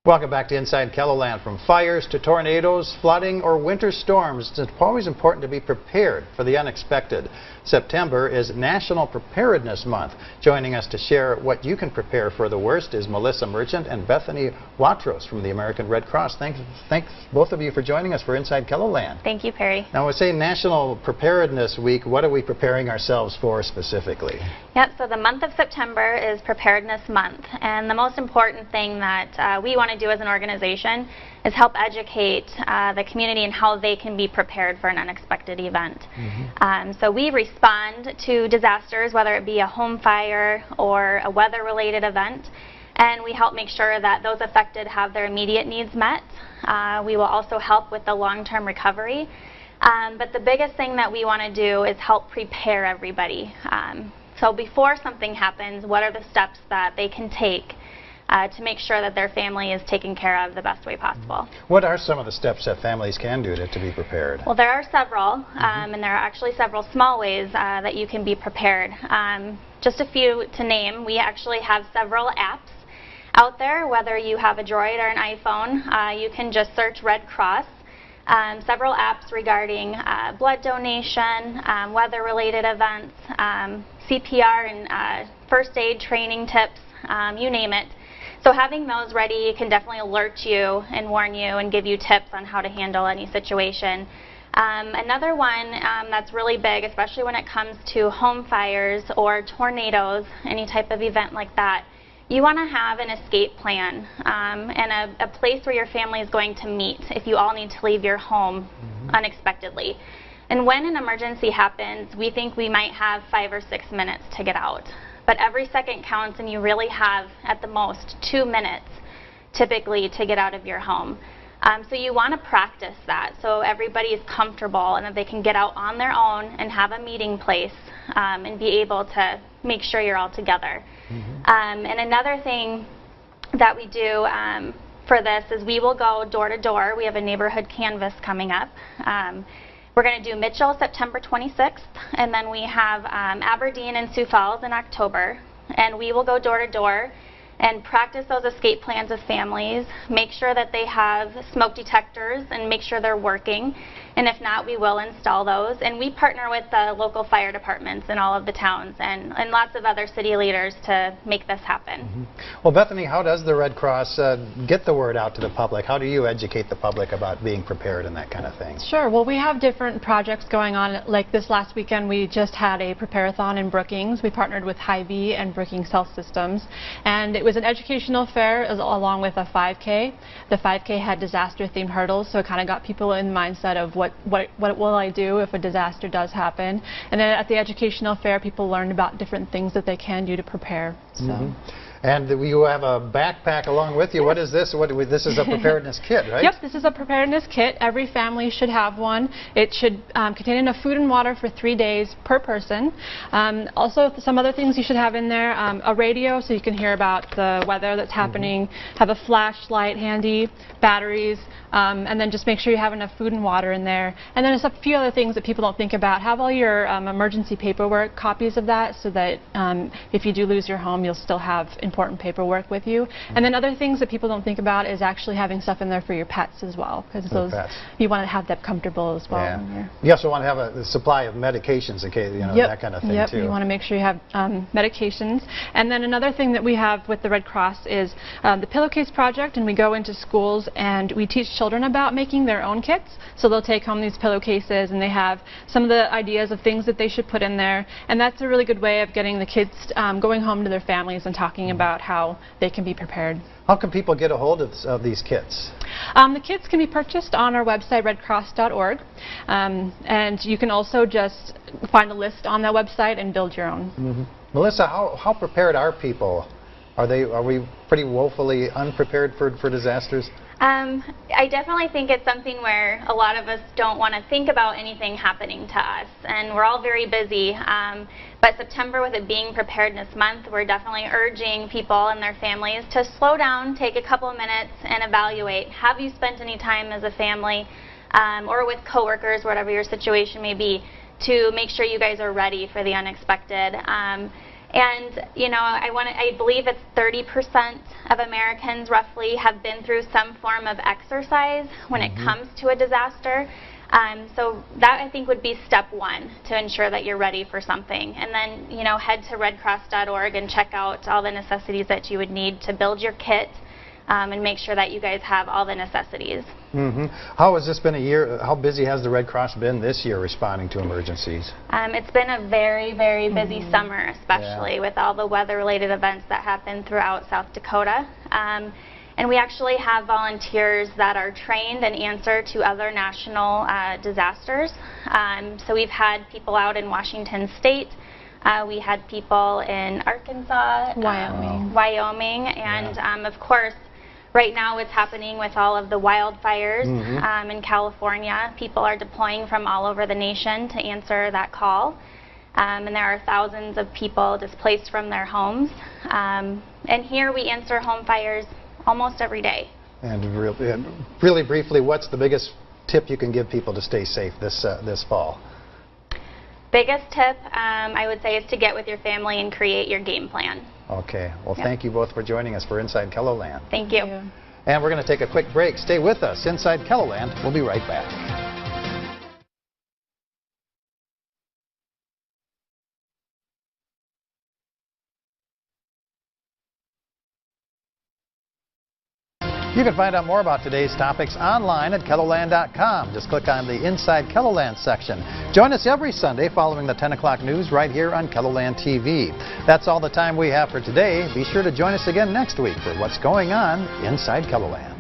Welcome back to Inside Keloland. From fires to tornadoes, flooding, or winter storms, it's always important to be prepared for the unexpected. September is National Preparedness Month. Joining us to share what you can prepare for the worst is Melissa Merchant and Bethany Watros from the American Red Cross. Thanks both of you for joining us for Inside Keloland. Thank you, Perry. Now, we say National Preparedness Week. What are we preparing ourselves for specifically? Yep, so the month of September is Preparedness Month, and the most important thing that we want to do as an organization is help educate the community in how they can be prepared for an unexpected event. So we respond to disasters, whether it be a home fire or a weather-related event, and we help make sure that those affected have their immediate needs met. We will also help with the long-term recovery. But the biggest thing that we want to do is help prepare everybody. So before something happens, what are the steps that they can take to make sure that their family is taken care of the best way possible? What are some of the steps that families can do to be prepared? Well, there are several, and there are actually several small ways that you can be prepared. Just a few to name. We actually have several apps out there. Whether you have a Droid or an iPhone, you can just search Red Cross. Several apps regarding blood donation, weather-related events, CPR and first aid training tips, you name it. So having those ready can definitely alert you and warn you and give you tips on how to handle any situation. Another one that's really big, especially when it comes to home fires or tornadoes, any type of event like that, you want to have an escape plan and a place where your family is going to meet if you all need to leave your home unexpectedly. And when an emergency happens, we think we might have 5 or 6 minutes to get out. But every second counts, and you really have, at the most, 2 minutes typically to get out of your home. So you want to practice that so everybody is comfortable and that they can get out on their own and have a meeting place and be able to make sure you're all together. And another thing that we do for this is we will go door to door. We have a neighborhood canvas coming up. We're going to do Mitchell September 26th, and then we have Aberdeen and Sioux Falls in October. And we will go door to door and practice those escape plans with families, make sure that they have smoke detectors and make sure they're working. And if not, we will install those. And we partner with the local fire departments in all of the towns and lots of other city leaders to make this happen. Well, Bethany, how does the Red Cross get the word out to the public? How do you educate the public about being prepared and that kind of thing? Sure. Well, we have different projects going on. Like this last weekend, we just had a Prepare-a-thon in Brookings. We partnered with Hy-Vee and Brookings Health Systems. And it was an educational fair along with a 5K. The 5K had disaster-themed hurdles, so it kind of got people in the mindset of what will I do if a disaster does happen. And then at the educational fair, people learned about different things that they can do to prepare. So. And you have a backpack along with you. What is this? This is a preparedness kit, right? Yep, this is a preparedness kit. Every family should have one. It should contain enough food and water for 3 days per person. Also, some other things you should have in there, a radio so you can hear about the weather that's happening, have a flashlight handy, batteries, and then just make sure you have enough food and water in there. And then there's a few other things that people don't think about. Have all your emergency paperwork, copies of that, so that if you do lose your home, you'll still have important paperwork with you. And then other things that people don't think about is actually having stuff in there for your pets as well, because those you want to have that comfortable as well. Yeah. You also want to have a supply of medications in case, you know, that kind of thing too. You want to make sure you have medications. And then another thing that we have with the Red Cross is the Pillowcase Project, and we go into schools and we teach children about making their own kits. So they'll take home these pillowcases and they have some of the ideas of things that they should put in there, and that's a really good way of getting the kids going home to their families and talking about how they can be prepared. How can people get a hold of these kits? The kits can be purchased on our website, redcross.org, and you can also just find a list on that website and build your own. Melissa, how prepared are people? Are we pretty woefully unprepared for disasters? I definitely think it's something where a lot of us don't want to think about anything happening to us, and we're all very busy. But September, with it being Preparedness Month, we're definitely urging people and their families to slow down, take a couple of minutes, and evaluate. Have you spent any time as a family or with coworkers, whatever your situation may be, to make sure you guys are ready for the unexpected? And I believe it's 30% of Americans roughly have been through some form of exercise when it comes to a disaster. So that, I think, would be step one to ensure that you're ready for something. And then, head to redcross.org and check out all the necessities that you would need to build your kit, and make sure that you guys have all the necessities. How has this been a year? How busy has the Red Cross been this year responding to emergencies? It's been a very, very busy summer, especially with all the weather-related events that happen throughout South Dakota. And we actually have volunteers that are trained and answer to other national disasters. So we've had people out in Washington State. We had people in Arkansas, Wyoming, and of course, right now what's happening with all of the wildfires in California. People are deploying from all over the nation to answer that call. And there are thousands of people displaced from their homes. And here we answer home fires almost every day. And really briefly, what's the biggest tip you can give people to stay safe this fall? Biggest tip, I would say, is to get with your family and create your game plan. Okay. Well, thank you both for joining us for Inside Keloland. Thank you. And we're going to take a quick break. Stay with us. Inside Keloland. We'll be right back. You can find out more about today's topics online at Keloland.com. Just click on the Inside Keloland section. Join us every Sunday following the 10 o'clock news right here on Keloland TV. That's all the time we have for today. Be sure to join us again next week for what's going on inside Keloland.